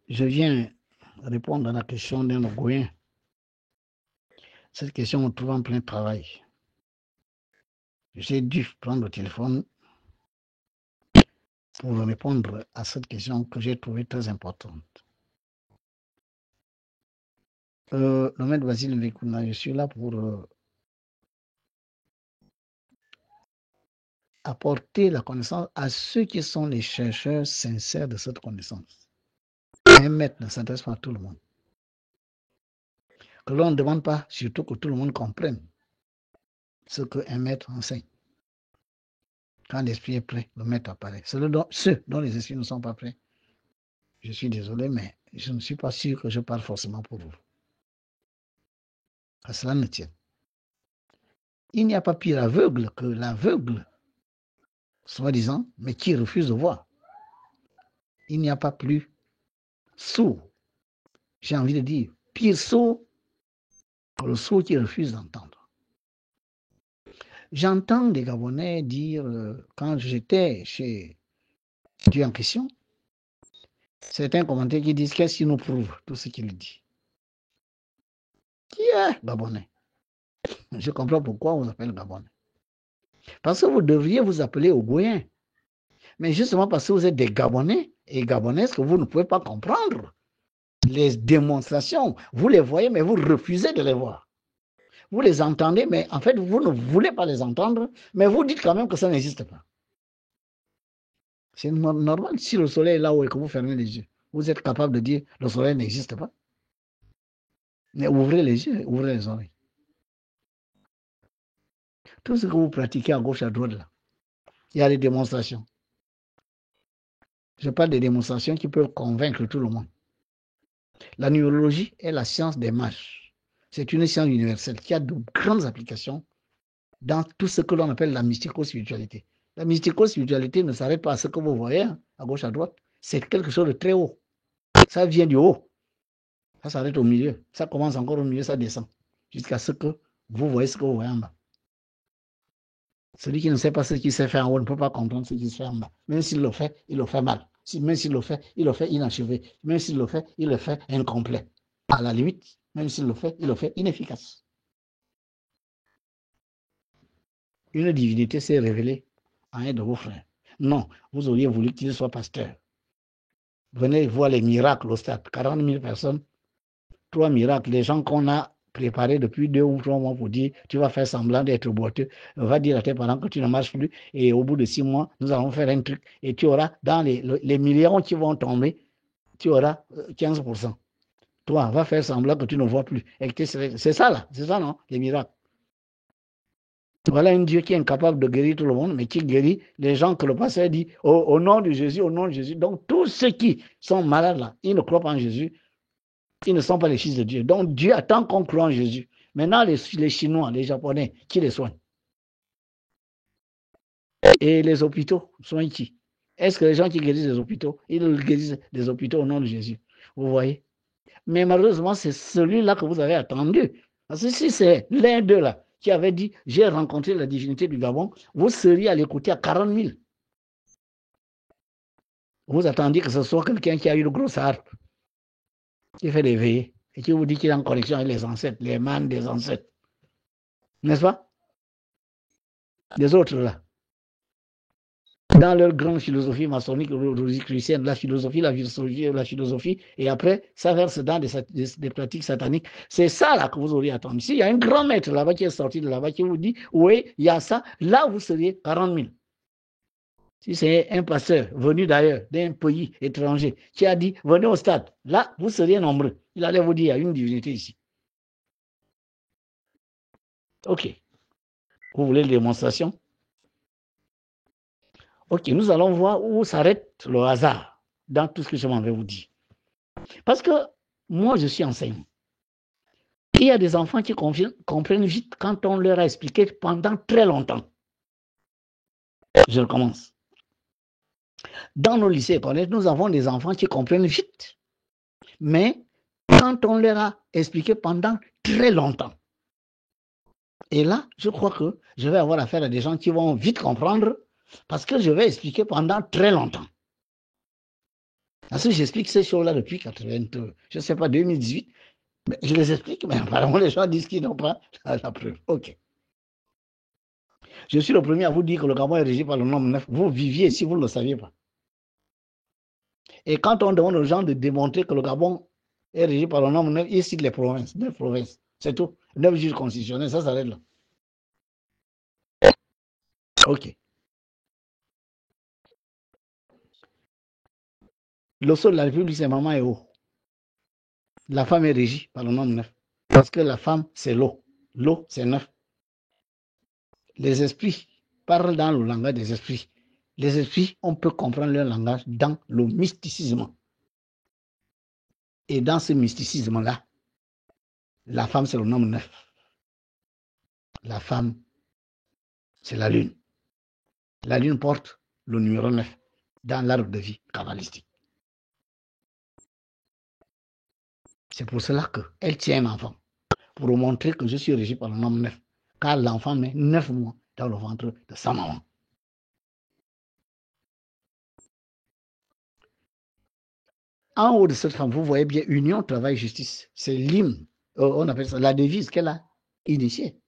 Je viens répondre à la question d'un Ogoyen. Cette question me trouve en plein travail. J'ai dû prendre le téléphone pour répondre à cette question que j'ai trouvée très importante. Le maître Basile Mvekuna, je suis là pour apporter la connaissance à ceux qui sont les chercheurs sincères de cette connaissance. Un maître ne s'adresse pas à tout le monde. Que l'on ne demande pas surtout que tout le monde comprenne ce qu'un maître enseigne. Quand l'esprit est prêt, le maître apparaît. Ceux dont les esprits ne sont pas prêts, je suis désolé, mais je ne suis pas sûr que je parle forcément pour vous. À cela ne tient. Il n'y a pas pire aveugle que l'aveugle, soi-disant, mais qui refuse de voir. Il n'y a pas plus sourd, j'ai envie de dire, pire sourd que le sourd qui refuse d'entendre. J'entends des Gabonais dire, quand j'étais chez Dieu en question, certains commentaires qui disent qu'est-ce qui nous prouve tout ce qu'il dit. Qui est Gabonais? Je comprends pourquoi on vous appelle Gabonais. Parce que vous devriez vous appeler Ogoyen. Mais justement parce que vous êtes des Gabonais et Gabonaises que vous ne pouvez pas comprendre les démonstrations. Vous les voyez, mais vous refusez de les voir. Vous les entendez, mais en fait, vous ne voulez pas les entendre, mais vous dites quand même que ça n'existe pas. C'est normal. Si le soleil est là-haut et que vous fermez les yeux, vous êtes capable de dire le soleil n'existe pas. Mais ouvrez les yeux, ouvrez les oreilles. Tout ce que vous pratiquez à gauche, à droite, là, il y a des démonstrations. Je parle des démonstrations qui peuvent convaincre tout le monde. La numérologie est la science des mages. C'est une science universelle qui a de grandes applications dans tout ce que l'on appelle la mystico-spiritualité. La mystico-spiritualité ne s'arrête pas à ce que vous voyez, à gauche, à droite. C'est quelque chose de très haut. Ça vient du haut. Ça s'arrête au milieu. Ça commence encore au milieu, ça descend. Jusqu'à ce que vous voyez ce que vous voyez en bas. Celui qui ne sait pas ce qui s'est fait en haut ne peut pas comprendre ce qui se fait en bas. Même s'il le fait, il le fait mal. Même s'il le fait, il le fait inachevé. Même s'il le fait, il le fait incomplet. À la limite, même s'il le fait, il le fait inefficace. Une divinité s'est révélée à un de vos frères. Non, vous auriez voulu qu'il soit pasteur. Venez voir les miracles au stade. 40 000 personnes, 3 miracles. Les gens qu'on a préparés depuis 2 ou 3 mois pour dire tu vas faire semblant d'être boiteux, va dire à tes parents que tu ne marches plus et au bout de 6 mois, nous allons faire un truc et tu auras, dans les millions qui vont tomber, tu auras 15%. Toi, va faire semblant que tu ne vois plus. C'est ça là, c'est ça non, les miracles. Voilà un Dieu qui est incapable de guérir tout le monde, mais qui guérit les gens que le pasteur dit au nom de Jésus, au nom de Jésus. Donc, tous ceux qui sont malades là, ils ne croient pas en Jésus, ils ne sont pas les fils de Dieu. Donc, Dieu attend qu'on croit en Jésus. Maintenant, les Chinois, les Japonais, qui les soignent? Et les hôpitaux soignent qui? Est-ce que les gens qui guérissent les hôpitaux, ils guérissent les hôpitaux au nom de Jésus? Vous voyez? Mais malheureusement, c'est celui-là que vous avez attendu. Parce que si c'est l'un d'eux là qui avait dit j'ai rencontré la divinité du Gabon, vous seriez à l'écouter à 40 000. Vous attendiez que ce soit quelqu'un qui a eu le gros harpe, qui fait des veillées, et qui vous dit qu'il est en connexion avec les ancêtres, les mânes des ancêtres. N'est-ce pas? Les autres là. Dans leur grande philosophie maçonnique, rosicrucienne, la philosophie, et après, ça verse dans des pratiques sataniques. C'est ça là que vous auriez attendu. S'il y a un grand maître là-bas qui est sorti de là-bas, qui vous dit, oui, il y a ça, là vous seriez 40 000. Si c'est un pasteur venu d'ailleurs, d'un pays étranger, qui a dit, venez au stade, là vous seriez nombreux. Il allait vous dire, il y a une divinité ici. Ok. Vous voulez une démonstration? Ok, nous allons voir où s'arrête le hasard dans tout ce que je m'en vais vous dire. Parce que moi, je suis enseignant. Il y a des enfants qui comprennent vite quand on leur a expliqué pendant très longtemps. Je recommence. Dans nos lycées et collèges, nous avons des enfants qui comprennent vite. Mais quand on leur a expliqué pendant très longtemps. Et là, je crois que je vais avoir affaire à des gens qui vont vite comprendre parce que je vais expliquer pendant très longtemps. Parce que j'explique ces choses-là depuis 80, je ne sais pas, 2018. Mais je les explique, mais apparemment les gens disent qu'ils n'ont pas la preuve. OK. Je suis le premier à vous dire que le Gabon est régi par le nombre 9. Vous viviez si vous ne le saviez pas. Et quand on demande aux gens de démontrer que le Gabon est régi par le nombre 9, ils citent les provinces. 9 provinces. C'est tout. 9 juges constitutionnels, ça s'arrête là. OK. Le sol de la République, c'est maman et eau. La femme est régie par le nombre 9. Parce que la femme, c'est l'eau. L'eau, c'est 9. Les esprits parlent dans le langage des esprits. Les esprits, on peut comprendre leur langage dans le mysticisme. Et dans ce mysticisme-là, la femme, c'est le nombre 9. La femme, c'est la lune. La lune porte le numéro 9 dans l'arbre de vie kabbalistique. C'est pour cela qu'elle tient un enfant, pour vous montrer que je suis régi par le nombre 9. Car l'enfant met 9 mois dans le ventre de sa maman. En haut de cette femme, vous voyez bien union, travail, justice. C'est l'hymne, on appelle ça la devise qu'elle a initiée.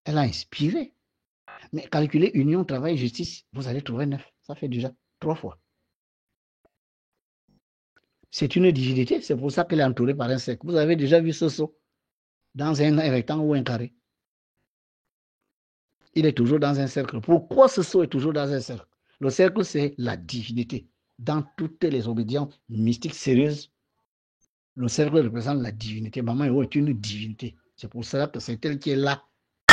Elle a inspiré. Mais calculez union, travail, justice, vous allez trouver 9. Ça fait déjà 3 fois. C'est une divinité, c'est pour ça qu'elle est entourée par un cercle. Vous avez déjà vu ce saut dans un rectangle ou un carré. Il est toujours dans un cercle. Pourquoi ce saut est toujours dans un cercle? Le cercle, c'est la divinité. Dans toutes les obédiences mystiques sérieuses, le cercle représente la divinité. Maman est une divinité. C'est pour cela que c'est elle qui est là,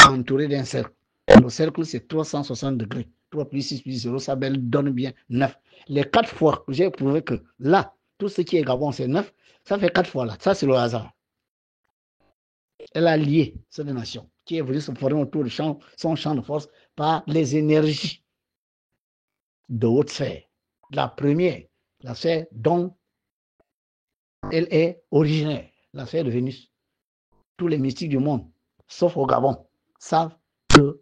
entourée d'un cercle. Le cercle, c'est 360 degrés. 3 plus 6 plus 0, ça donne bien 9. Les 4 fois que j'ai prouvé que là, tout ce qui est Gabon, c'est 9, ça fait 4 fois là. Ça, c'est le hasard. Elle a lié cette nation qui est venue se former autour de son champ de force par les énergies de haute sphère. La première, la sphère dont elle est originaire, la sphère de Vénus. Tous les mystiques du monde, sauf au Gabon, savent que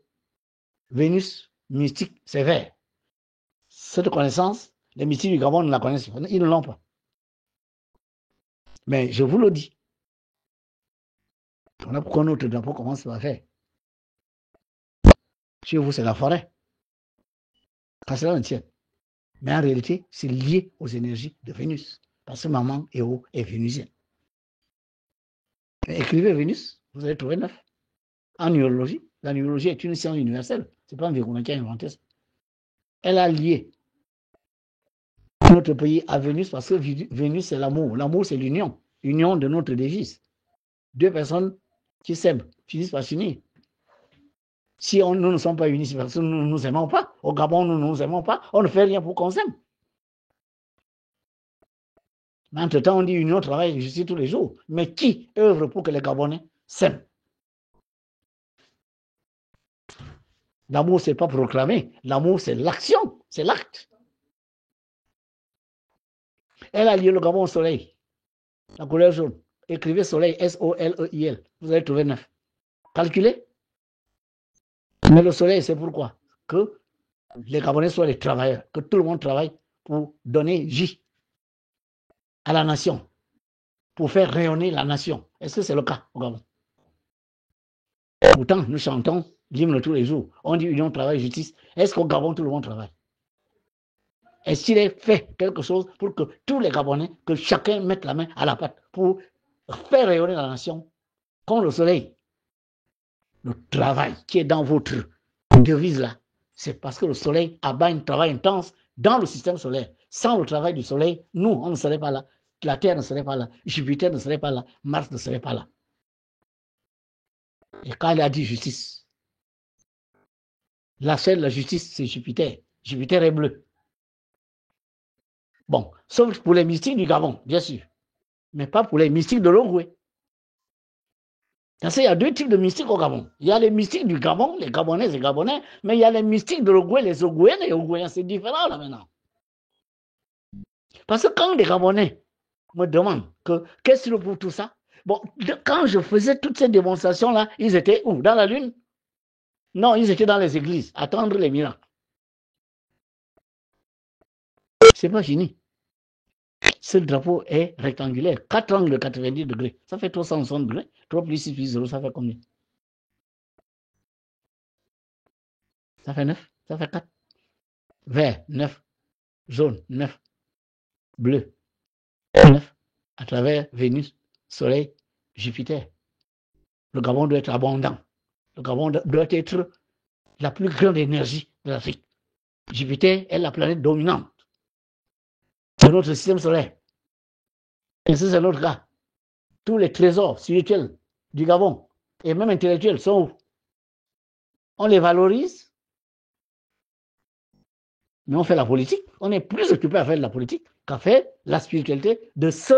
Vénus mystique, c'est vert. Cette connaissance, les mystiques du Gabon ne la connaissent pas. Ils ne l'ont pas. Mais je vous le dis. On a pourquoi notre drapeau commence par faire. Chez vous, c'est la forêt. Quand cela ne tient. Mais en réalité, c'est lié aux énergies de Vénus. Parce que maman Héo est vénusienne. Écrivez Vénus, vous allez trouver 9. En neurologie, la neurologie est une science universelle. Ce n'est pas un Véronais qui a inventé ça. Elle a lié notre pays à Vénus parce que Vénus, c'est l'amour. L'amour, c'est l'union. Union de notre devise. Deux personnes qui s'aiment finissent par s'unir. Si nous ne sommes pas unis, c'est parce que nous ne nous aimons pas. Au Gabon, nous ne nous aimons pas. On ne fait rien pour qu'on s'aime. Mais entre-temps, on dit union, travail, justice tous les jours. Mais qui œuvre pour que les Gabonais s'aiment? L'amour, ce n'est pas proclamé. L'amour, c'est l'action, c'est l'acte. Elle a lié le Gabon au soleil. La couleur jaune. Écrivez soleil, S-O-L-E-I-L. Vous allez trouver 9. Calculez. Mais le soleil, c'est pourquoi? Que les Gabonais soient les travailleurs. Que tout le monde travaille pour donner vie à la nation. Pour faire rayonner la nation. Est-ce que c'est le cas au Gabon? Pourtant, nous chantons l'hymne tous les jours. On dit union, travail, justice. Est-ce qu'au Gabon, tout le monde travaille? Est-ce qu'il est fait quelque chose pour que tous les Gabonais, que chacun mette la main à la pâte pour faire rayonner la nation comme le soleil? Le travail qui est dans votre devise là, c'est parce que le soleil abat un travail intense dans le système solaire. Sans le travail du soleil, nous, on ne serait pas là. La Terre ne serait pas là. Jupiter ne serait pas là. Mars ne serait pas là. Et quand il a dit justice, la seule, la justice, c'est Jupiter. Jupiter est bleu. Bon, sauf pour les mystiques du Gabon, bien sûr. Mais pas pour les mystiques de l'Ogooué. Parce qu'il y a deux types de mystiques au Gabon. Il y a les mystiques du Gabon, les Gabonais et Gabonais, mais il y a les mystiques de l'Ogooué, les Ogouéens et les Ogouéens. C'est différent là maintenant. Parce que quand les Gabonais me demandent qu'est-ce qu'il faut pour tout ça, bon, quand je faisais toutes ces démonstrations-là, ils étaient où? Dans la Lune? Non, ils étaient dans les églises, à attendre les miracles. C'est pas fini. Ce drapeau est rectangulaire. 4 angles de 90 degrés. Ça fait 360 degrés. 3 plus 6 plus 0, ça fait combien? Ça fait 9. Ça fait 4. Vert, 9. Jaune, 9. Bleu, 9. À travers Vénus, Soleil, Jupiter. Le Gabon doit être abondant. Le Gabon doit être la plus grande énergie de l'Afrique. Jupiter est la planète dominante de notre système solaire. Et ça, c'est notre cas. Tous les trésors spirituels du Gabon et même intellectuels sont où? On les valorise, mais on fait la politique. On est plus occupé à faire de la politique qu'à faire la spiritualité de ce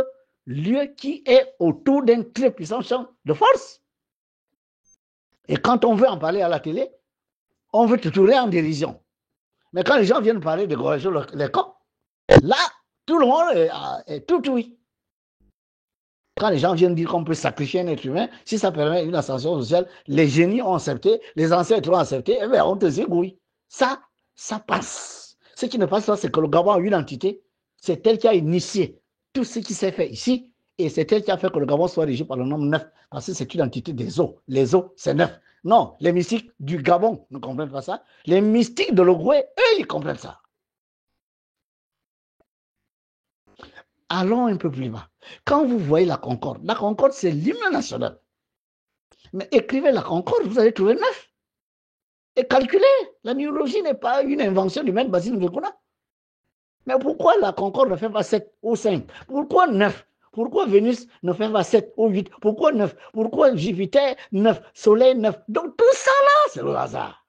lieu qui est autour d'un très puissant champ de force. Et quand on veut en parler à la télé, on veut te tourner en dérision. Mais quand les gens viennent parler de corriger les camps, là, tout le monde est tout oui. Quand les gens viennent dire qu'on peut sacrifier un être humain, si ça permet une ascension sociale, les génies ont accepté, les ancêtres ont accepté, eh bien, on te zigouille. Ça passe. Ce qui ne passe pas, c'est que le Gabon a une entité, c'est elle qui a initié tout ce qui s'est fait ici, et c'est elle qui a fait que le Gabon soit régi par le nombre 9, parce que c'est une entité des eaux. Les eaux, c'est 9. Non, les mystiques du Gabon ne comprennent pas ça. Les mystiques de l'Ogooué, eux, ils comprennent ça. Allons un peu plus bas. Quand vous voyez la Concorde, c'est l'hymne national. Mais écrivez la Concorde, vous allez trouver 9. Et calculez. La numérologie n'est pas une invention du maître Basile Ngekuna. Mais pourquoi la Concorde ne fait pas 7 ou 5? Pourquoi 9? Pourquoi Vénus ne fait pas 7 ou 8? Pourquoi 9? Pourquoi Jupiter 9? Soleil 9? Donc tout ça là, c'est le hasard.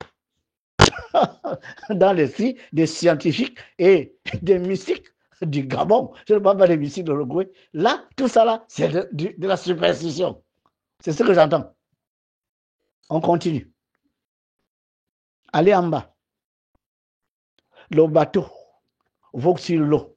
Dans l'esprit des scientifiques et des mystiques du Gabon, je ne parle pas des mystiques de l'Ogooué, là, tout ça là, c'est de la superstition. C'est ce que j'entends. On continue. Allez en bas. Le bateau vogue sur l'eau.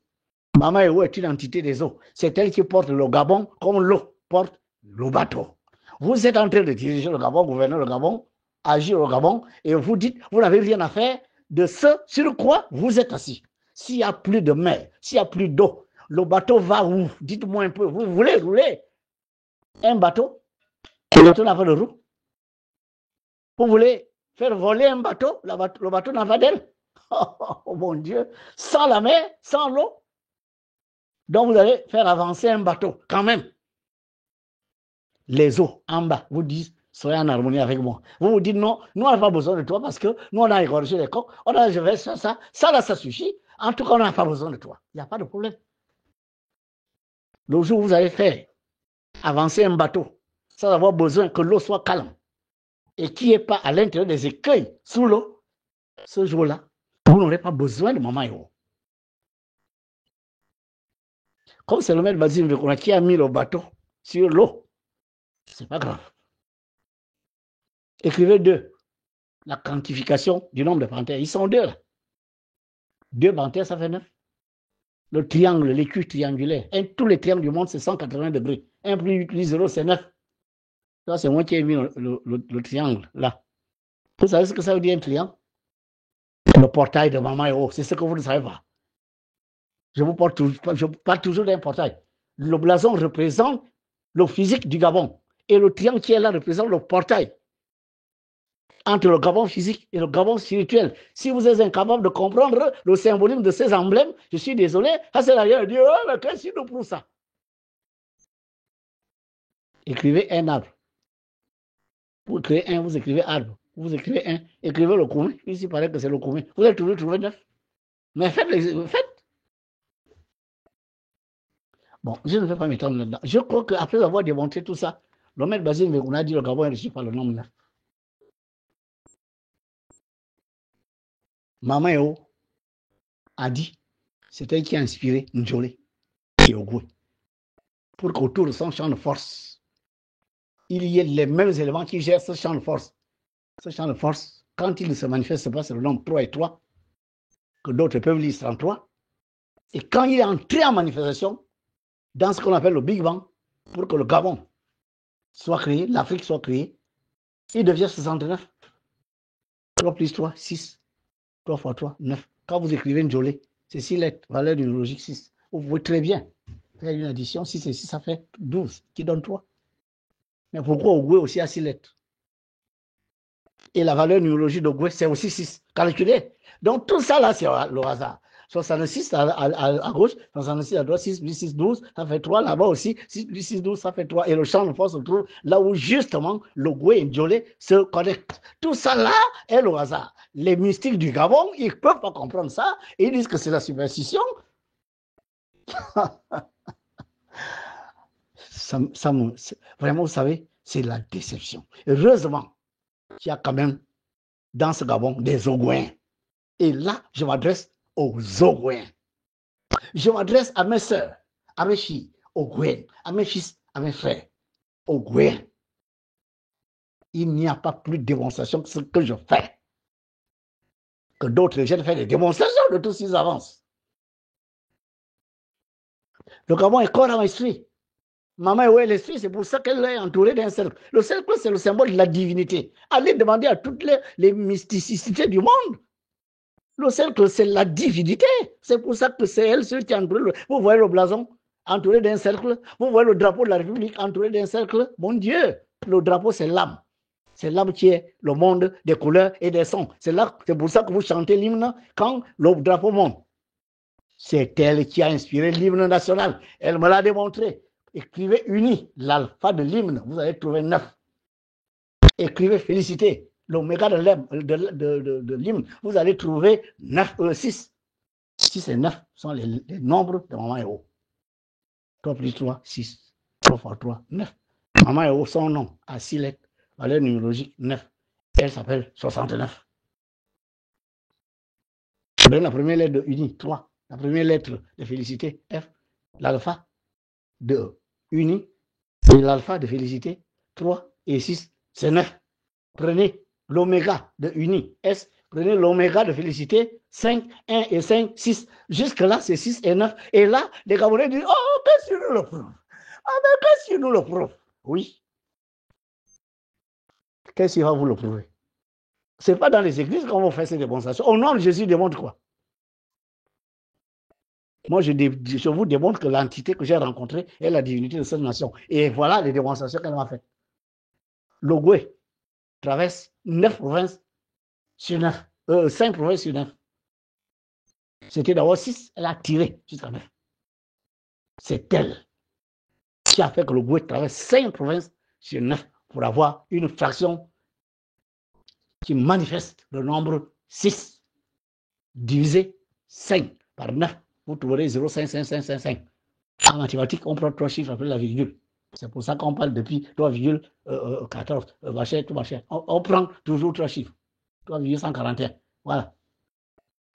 Mama Ewo est une entité des eaux. C'est elle qui porte le Gabon comme l'eau porte le bateau. Vous êtes en train de diriger le Gabon, gouverner le Gabon, agir au Gabon, et vous dites, vous n'avez rien à faire de ce sur quoi vous êtes assis. S'il n'y a plus de mer, s'il n'y a plus d'eau, le bateau va où? Dites-moi un peu. Vous voulez rouler un bateau? Le bateau n'a pas de roue. Vous voulez faire voler un bateau? Le bateau n'a pas d'aile. Oh mon Dieu. Sans la mer, sans l'eau. Donc vous allez faire avancer un bateau quand même. Les eaux en bas vous disent, soyez en harmonie avec moi. Vous vous dites non, nous on n'a pas besoin de toi parce que nous on a égorgé les coqs, on a je vais ça, ça là ça suffit. En tout cas, on n'a pas besoin de toi. Il n'y a pas de problème. Le jour où vous allez faire avancer un bateau sans avoir besoin que l'eau soit calme et qu'il n'y ait pas à l'intérieur des écueils sous l'eau, ce jour-là, vous n'aurez pas besoin de Mama Ewo. Comme c'est le maître Basile qui a mis le bateau sur l'eau, c'est pas grave. Écrivez 2. La quantification du nombre de panthères. Ils sont 2 là. 2 panthères, ça fait 9. Le triangle, l'écu triangulaire. Tous les triangles du monde, c'est 180 degrés. 1 plus 8 plus 0, c'est 9. Ça, c'est moi qui ai mis le triangle là. Vous savez ce que ça veut dire un triangle? Le portail de Mama Ewo, c'est ce que vous ne savez pas. Je parle toujours d'un portail. Le blason représente le physique du Gabon. Et le triangle qui est là représente le portail entre le Gabon physique et le Gabon spirituel. Si vous êtes incapable de comprendre le symbolisme de ces emblèmes, je suis désolé, ça c'est d'ailleurs dire, oh, mais qu'est-ce qui nous prouve ça? Écrivez un arbre. Vous écrivez un, vous écrivez arbre. Vous écrivez un, écrivez le commun. Ici, il paraît que c'est le commun. Vous allez toujours trouver 9. Mais faites. Bon, je ne vais pas m'étendre là-dedans. Je crois qu'après avoir démontré tout ça, le maître Basile Ngekuna a dit le Gabon est régi par le nombre 9. Mama Ewo a dit, c'est elle qui a inspiré Njolé et Ogooué pour qu'autour de son champ de force, il y ait les mêmes éléments qui gèrent ce champ de force. Ce champ de force, quand il ne se manifeste pas, c'est le nombre 3 et 3, que d'autres peuvent lire 33. Et quand il est entré en manifestation, dans ce qu'on appelle le Big Bang, pour que le Gabon soit créé, l'Afrique soit créée, il devient 69. 3 plus 3, 6. 3 fois 3, 9. Quand vous écrivez Njolé, c'est 6 lettres, valeur numérologique 6. Vous pouvez très bien faire une addition. 6 et 6, ça fait 12, qui donne 3. Mais pourquoi Ogwe aussi a 6 lettres? Et la valeur numérologique d'Ogwe, c'est aussi 6. Calculez. Donc tout ça là, c'est le hasard. 66 à gauche, 66 à droite, 6 plus 6, 12, ça fait 3. Là-bas aussi, 6 plus 6, 12, ça fait 3. Et le champ de force se trouve là où justement l'Ogwe et Ndjolé se connectent. Tout ça là est le hasard. Les mystiques du Gabon, ils ne peuvent pas comprendre ça. Ils disent que c'est la superstition. Vraiment, vous savez, c'est la déception. Heureusement qu'il y a quand même dans ce Gabon des Ogouins. Et là, je m'adresse aux Ogouins. Je m'adresse à mes soeurs, à mes filles, Ogouins, à mes fils, à mes frères, Ogouins. Il n'y a pas plus de démonstration que ce que je fais. Que d'autres jeunes font des démonstrations de tout ce qu'ils avancent. Le Gabon est corps à l'esprit. Maman est où est l'esprit, c'est pour ça qu'elle est entourée d'un cercle. Le cercle, c'est le symbole de la divinité. Allez demander à toutes les mysticités du monde. Le cercle, c'est la divinité. C'est pour ça que c'est elle, ceux qui entourent. Vous voyez le blason entouré d'un cercle. Vous voyez le drapeau de la République entouré d'un cercle. Mon Dieu, le drapeau, c'est l'âme. C'est l'âme qui est le monde des couleurs et des sons. C'est pour ça que vous chantez l'hymne quand le drapeau monte. C'est elle qui a inspiré l'hymne national. Elle me l'a démontré. Écrivez uni, l'alpha de l'hymne, vous allez trouver 9. Écrivez félicité, l'oméga de l'hymne, vous allez trouver 6. 6 et 9 sont les nombres de Maman Eo. 3 plus 3, 6. 3 fois 3, 9. Maman Eo, son nom à 6 lettres, valeur numérologique 9. Elle s'appelle 69. Je donne la première lettre de uni, 3. La première lettre de félicité, F. L'alpha de uni et l'alpha de félicité, 3 et 6, c'est 9. Prenez l'oméga de uni, S. Prenez l'oméga de félicité, 5, 1 et 5, 6. Jusque-là, c'est 6 et 9. Et là, les Gabonais disent, oh, qu'est-ce que nous le prouve? Ah, mais qu'est-ce que nous le prouve? Oui. Qu'est-ce qui va vous le prouver? Ce n'est pas dans les églises qu'on va faire ces démonstrations. Au nom de Jésus, démontre quoi? Moi, je vous démontre que l'entité que j'ai rencontrée est la divinité de cette nation. Et voilà les démonstrations qu'elle m'a faites. L'Ogwe traverse 9 provinces sur 9. 5 provinces sur 9. C'était d'abord 6, elle a tiré jusqu'à 9. C'est elle qui a fait que l'Ogwe traverse 5 provinces sur 9 pour avoir une fraction qui manifeste le nombre 6 divisé 5 par 9. Vous trouverez 0,55555. En mathématiques, on prend 3 chiffres après la virgule. C'est pour ça qu'on parle depuis 3,14. On prend toujours 3 chiffres. 3,141. Voilà.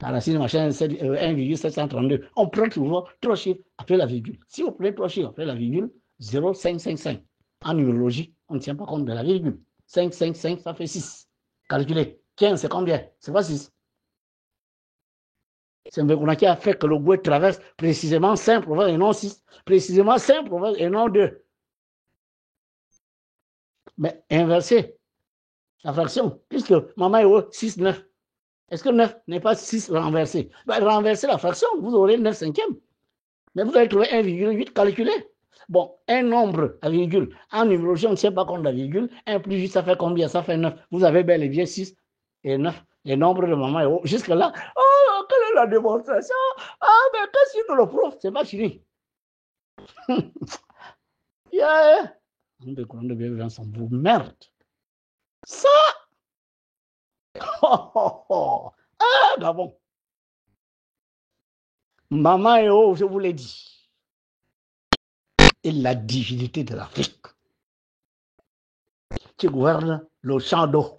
La racine machin, c'est 1,732. On prend toujours 3 chiffres après la virgule. Si vous prenez 3 chiffres après la virgule, 0,555. En numérologie, on ne tient pas compte de la virgule. 5, ça fait 6. Calculez. 15, c'est combien? C'est pas 6. C'est Mbekuna qui a fait que le Goué traverse précisément 5 provinces et non 6. Précisément 5 provinces et non 2. Mais inverser la fraction, puisque maman est 6, 9. Est-ce que 9 n'est pas 6 renversé? Renverser la fraction, vous aurez 9 cinquièmes. Mais vous allez trouver 1,8 calculé. Bon, un nombre à virgule. En numérologie, on ne tient pas compte de la virgule. 1 plus 8, ça fait combien? Ça fait 9. Vous avez bel et bien 6 et 9. Les nombres de maman et oh, jusque-là, oh, quelle est la démonstration? Ah, mais qu'est-ce que le prof? C'est pas fini. Yeah. Vous merde. Ça! Oh, oh, oh. Ah, Gabon. Maman et oh, je vous l'ai dit. Et la divinité de l'Afrique qui gouverne le champ d'eau.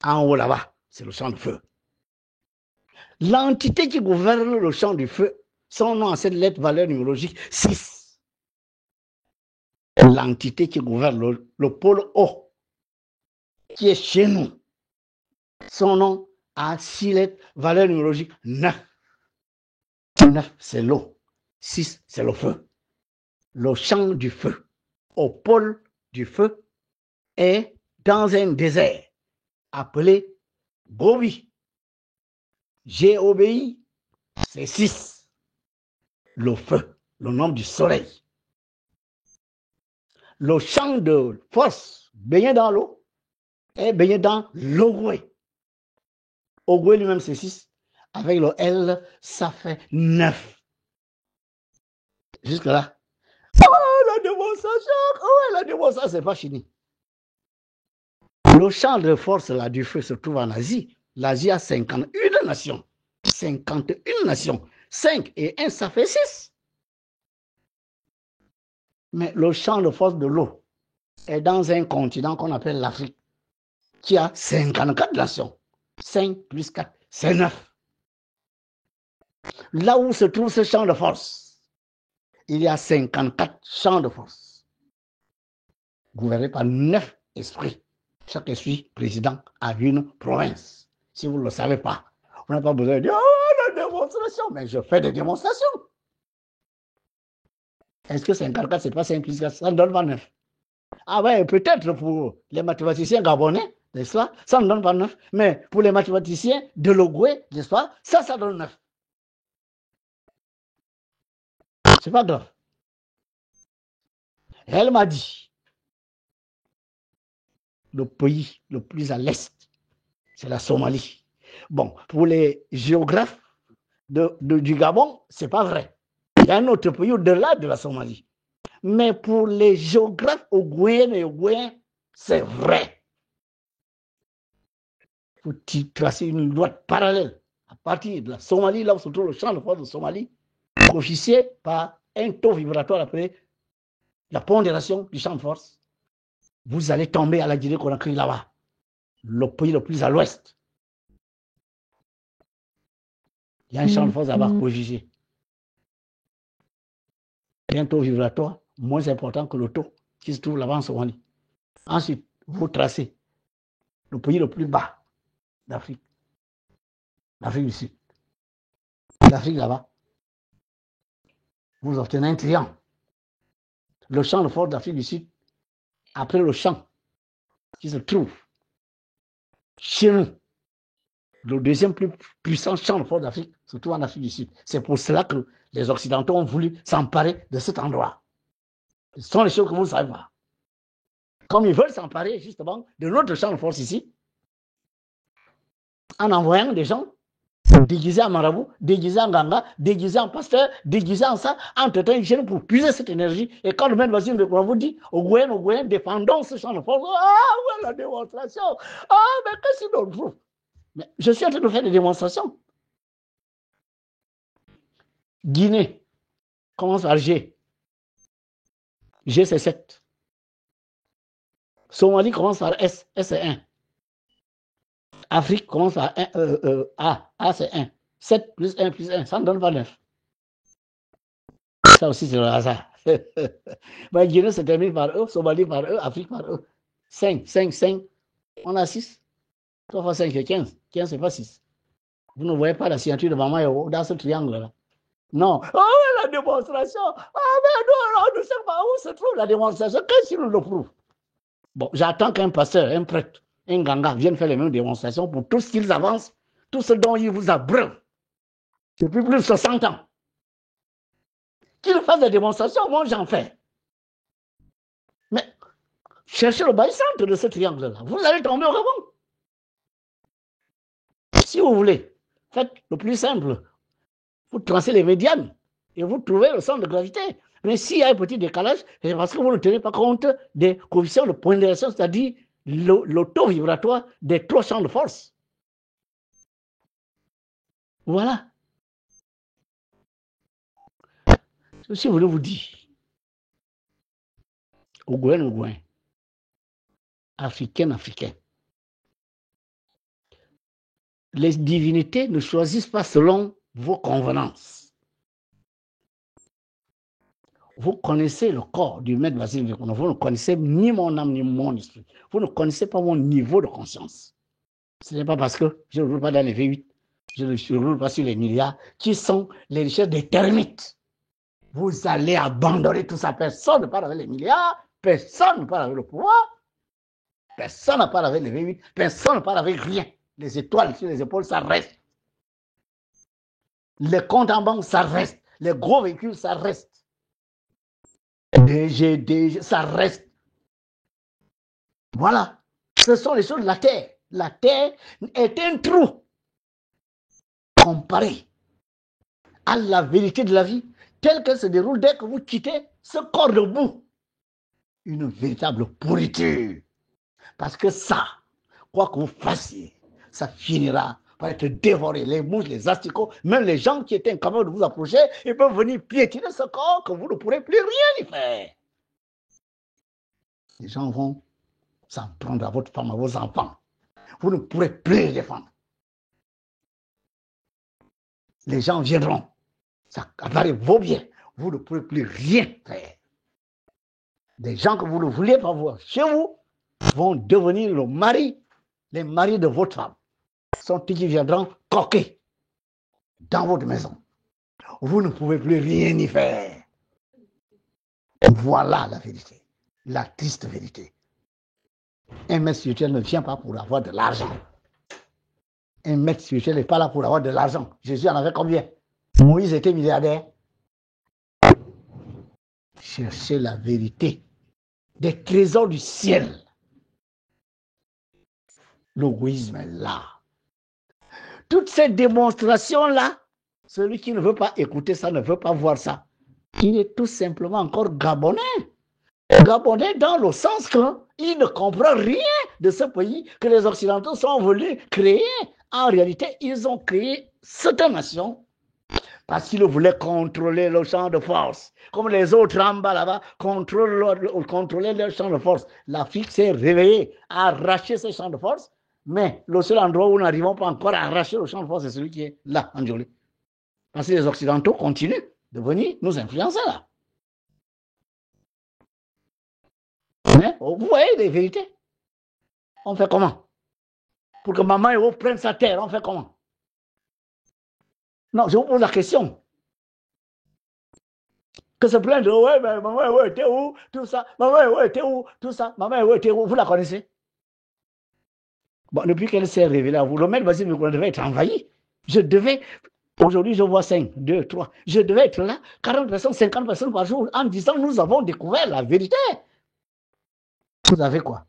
En haut là-bas, c'est le champ de feu. L'entité qui gouverne le champ du feu, son nom à cette lettre valeur numérologique 6. L'entité qui gouverne le pôle haut, qui est chez nous, son nom à 6 lettres valeur numérologique 9. 9, c'est l'eau. 6, c'est le feu. Le champ du feu, au pôle du feu, est dans un désert appelé Gobi. J'ai obéi, c'est 6. le feu, le nom du soleil. Le champ de force baigné dans l'eau est baigné dans l'Ogoué. Ogoué lui-même, c'est 6. Avec le L, ça fait 9. Jusque-là. Oh, la démonstration! Oh, la démonstration, c'est pas fini. Le champ de force là, du feu se trouve en Asie. L'Asie a 51 nations. 51 nations. 5 et 1, ça fait 6. Mais le champ de force de l'eau est dans un continent qu'on appelle l'Afrique, qui a 54 nations. 5 plus 4, c'est 9. Là où se trouve ce champ de force, il y a 54 champs de force, gouvernés par 9 esprits. Chaque esprit président a une province. Si vous ne le savez pas, vous n'avez pas besoin de dire oh, la démonstration, mais je fais des démonstrations. Est-ce que 54, c'est pas 5 plus 4, ça ne donne pas 9? Ah ouais, peut-être pour les mathématiciens gabonais, n'est-ce pas, ça ne donne pas 9. Mais pour les mathématiciens de l'Ogoué, n'est-ce pas, ça donne 9. C'est pas grave. Elle m'a dit, le pays le plus à l'est, c'est la Somalie. Bon, pour les géographes du Gabon, c'est pas vrai. Il y a un autre pays au-delà de la Somalie. Mais pour les géographes ougouéens et ougouéens, c'est vrai. Il faut tracer une loi parallèle à partir de la Somalie, là où se trouve le champ de force de Somalie, coefficient par un taux vibratoire appelé la pondération du champ de force. Vous allez tomber à la Guinée-Conakry là-bas, le pays le plus à l'ouest. Il y a un champ de force là-bas coefficient. Il y a un taux vibratoire moins important que le taux qui se trouve là-bas en Somalie. Ensuite, vous tracez le pays le plus bas d'Afrique, l'Afrique du Sud. L'Afrique là-bas, vous obtenez un triangle. Le champ de force d'Afrique du Sud, après le champ qui se trouve chez nous, le deuxième plus puissant champ de force d'Afrique se trouve en Afrique du Sud. C'est pour cela que les Occidentaux ont voulu s'emparer de cet endroit. Ce sont les choses que vous ne savez pas. Comme ils veulent s'emparer justement de notre champ de force ici, en envoyant des gens déguisés en marabout, déguisés en ganga, déguisés en pasteur, déguisés en ça, entre-temps, pour puiser cette énergie. Et quand le maître Vasile de vous dit, au Gouyen, défendons ce champ de force, ah, ouais, la démonstration. Ah, mais qu'est-ce que c'est d'autre? Mais je suis en train de faire des démonstrations. Guinée commence par G. G, c'est 7. Somalie commence par S. S, c'est 1. Afrique commence par A. A, c'est 1. 7 plus 1 plus 1, ça ne donne pas 9. Ça aussi, c'est le hasard. Mais Guinée se termine par E, Somalie par E, Afrique par E. 5, 5, 5. On a 6. 3 fois 5, c'est 15. 15, c'est pas 6. Vous ne voyez pas la signature de Maman dans ce triangle-là. Non. Oh, la démonstration. Ah, mais non, on ne sait pas où se trouve la démonstration. Qu'est-ce qui nous le prouve? Bon, j'attends qu'un pasteur, un prêtre, un ganga vienne faire les mêmes démonstrations pour tout ce qu'ils avancent, tout ce dont ils vous abreuvent depuis plus de 60 ans. Qu'ils fassent des démonstrations, moi j'en fais. Mais cherchez le bail-centre de ce triangle-là. Vous allez tomber au rebond. Si vous voulez, faites le plus simple. Vous tracez les médianes et vous trouvez le centre de gravité. Mais s'il y a un petit décalage, c'est parce que vous ne tenez pas compte des coefficients de pondération, c'est-à-dire le taux vibratoire des 3 champs de force. Voilà. Si vous voulez vous dire, Ougouin, africain, les divinités ne choisissent pas selon vos convenances. Vous connaissez le corps du maître Vasile Vikono, vous ne connaissez ni mon âme ni mon esprit. Vous ne connaissez pas mon niveau de conscience. Ce n'est pas parce que je ne roule pas dans les V8, je ne roule pas sur les milliards, qui sont les richesses des termites. Vous allez abandonner tout ça. Personne ne parle avec les milliards, personne ne parle avec le pouvoir, personne ne parle avec les V8, personne ne parle avec rien. Les étoiles sur les épaules, ça reste. Les comptes en banque, ça reste. Les gros véhicules, ça reste. Ça reste. Voilà. Ce sont les choses de la terre. La terre est un trou comparé à la vérité de la vie telle qu'elle se déroule dès que vous quittez ce corps de boue. Une véritable pourriture. Parce que ça, quoi que vous fassiez, ça finira par être dévoré. Les mouches, les asticots, même les gens qui étaient incapables de vous approcher, ils peuvent venir piétiner ce corps que vous ne pourrez plus rien y faire. Les gens vont s'en prendre à votre femme, à vos enfants. Vous ne pourrez plus les défendre. Les gens viendront. Ça apparaît vos biens. Vous ne pourrez plus rien faire. Des gens que vous ne vouliez pas voir chez vous vont devenir les maris de votre femme. Sont ceux qui viendront coquer dans votre maison. Vous ne pouvez plus rien y faire. Voilà la vérité. La triste vérité. Un maître spirituel ne vient pas pour avoir de l'argent. Un maître spirituel n'est pas là pour avoir de l'argent. Jésus en avait combien? Moïse était milliardaire. Cherchez la vérité des trésors du ciel. L'égoïsme est là. Toutes ces démonstrations-là, celui qui ne veut pas écouter ça, ne veut pas voir ça, il est tout simplement encore gabonais. Gabonais dans le sens qu'il ne comprend rien de ce pays que les Occidentaux sont venus créer. En réalité, ils ont créé cette nation parce qu'ils voulaient contrôler le champ de force. Comme les autres en bas là-bas contrôlaient le champ de force. L'Afrique s'est réveillée, a arraché ce champ de force, mais le seul endroit où nous n'arrivons pas encore à arracher le champ de force, c'est celui qui est là, en Djoli. Parce que les Occidentaux continuent de venir nous influencer là. Mais vous voyez les vérités. On fait comment? Pour que maman et vous prennent sa terre, on fait comment? Non, je vous pose la question. Que se plaindre, ouais, mais maman, ouais, t'es où? Tout ça. Maman, ouais, t'es où? Tout ça. Maman, ouais, t'es où? Vous la connaissez? Bon, depuis qu'elle s'est révélée à vous, le maître Basile devait être envahi. Je devais, aujourd'hui, je vois 5, 2, 3. Je devais être là, 40 personnes, 50 personnes par jour, en disant, nous avons découvert la vérité. Vous avez quoi?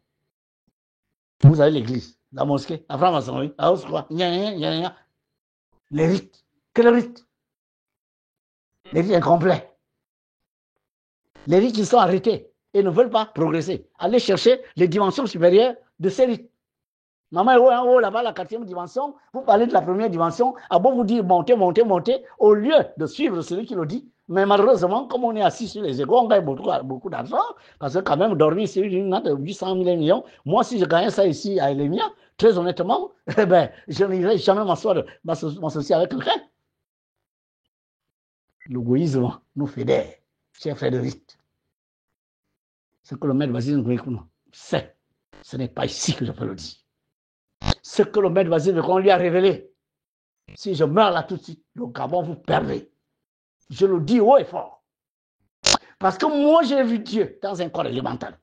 Vous avez l'église, la mosquée, la franc-maçonnerie, la hausse quoi? Les rites. Quel rite? Les rites incomplets. Les rites qui sont arrêtés et ne veulent pas progresser. Allez chercher les dimensions supérieures de ces rites. Maman est en haut là-bas, la 4e dimension. Vous parlez de la 1re dimension. À beau vous dire montez, montez, montez, au lieu de suivre celui qui le dit. Mais malheureusement, comme on est assis sur les égaux, on gagne beaucoup d'argent. Parce que quand même, dormir sur une note de 800 000 millions, moi, si je gagnais ça ici à Elémia, très honnêtement, eh ben, je n'irais jamais m'associer avec quelqu'un. L'égoïsme nous fédère, chers frères de rite. Ce que le maître Basile nous sait, ce n'est pas ici que je peux le dire. Ce que le maître Basile qu'on lui a révélé, si je meurs là tout de suite, le Gabon, vous perdez. Je le dis haut et fort. Parce que moi, j'ai vu Dieu dans un corps élémental.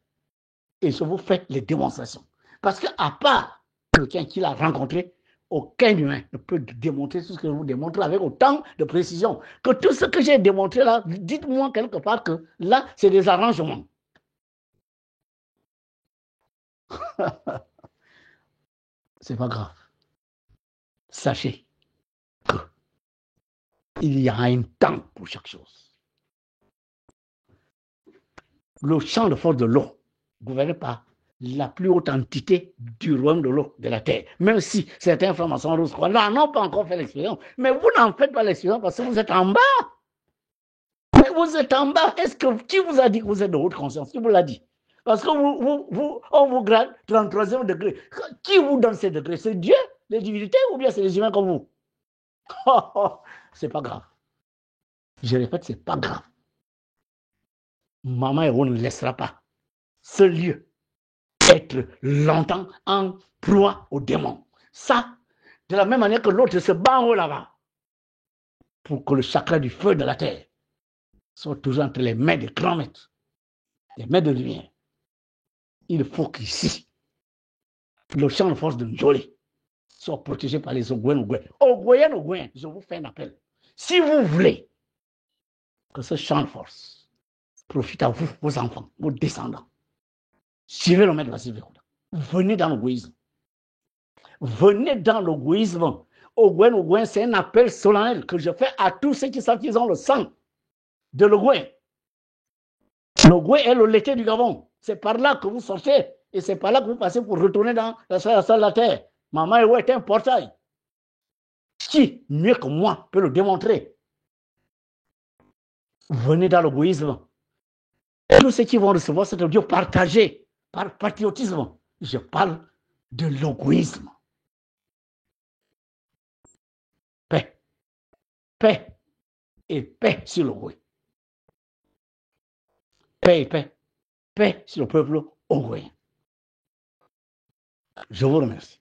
Et je vous fais les démonstrations. Parce qu'à part quelqu'un qui l'a rencontré, aucun humain ne peut démontrer tout ce que je vous démontre avec autant de précision. Que tout ce que j'ai démontré là, dites-moi quelque part que là, c'est des arrangements. C'est pas grave. Sachez qu'il y a un temps pour chaque chose. Le champ de force de l'eau gouverné par la plus haute entité du royaume de l'eau, de la terre. Même si certains francs-maçons russes n'ont pas encore fait l'expérience. Mais vous n'en faites pas l'expérience parce que vous êtes en bas. Mais vous êtes en bas. Qui vous a dit que vous êtes de haute conscience? Qui vous l'a dit? Parce que on vous grade 33e degré. Qui vous donne ces degrés? C'est Dieu, les divinités, ou bien c'est les humains comme vous? C'est pas grave. Je répète, c'est pas grave. Maman Héros ne laissera pas ce lieu être longtemps en proie aux démons. Ça, de la même manière que l'autre se bat en haut là-bas, pour que le chakra du feu de la terre soit toujours entre les mains des grands maîtres, des mains de lumière. Il faut qu'ici, le champ de force de Njoli soit protégé par les Ogouens. Ogouens, je vous fais un appel. Si vous voulez que ce champ de force profite à vous, vos enfants, vos descendants. Suivez le maître Vassili Vekouda. Venez dans l'égoïsme. Venez dans l'égoïsme. Ogouin, c'est un appel solennel que je fais à tous ceux qui savent qu'ils ont le sang de l'Ogouin. L'Ogouin est le laitier du Gabon. C'est par là que vous sortez et c'est par là que vous passez pour retourner dans la salle de la terre. Maman Ewo est un portail. Qui, mieux que moi, peut le démontrer? Venez dans l'égoïsme. Tous ceux qui vont recevoir cet audio, partagez par patriotisme. Je parle de l'égoïsme. Paix. Paix. Et paix sur l'Ogouin. Paix et paix. Paix sur le peuple ogoouin. Je vous remercie.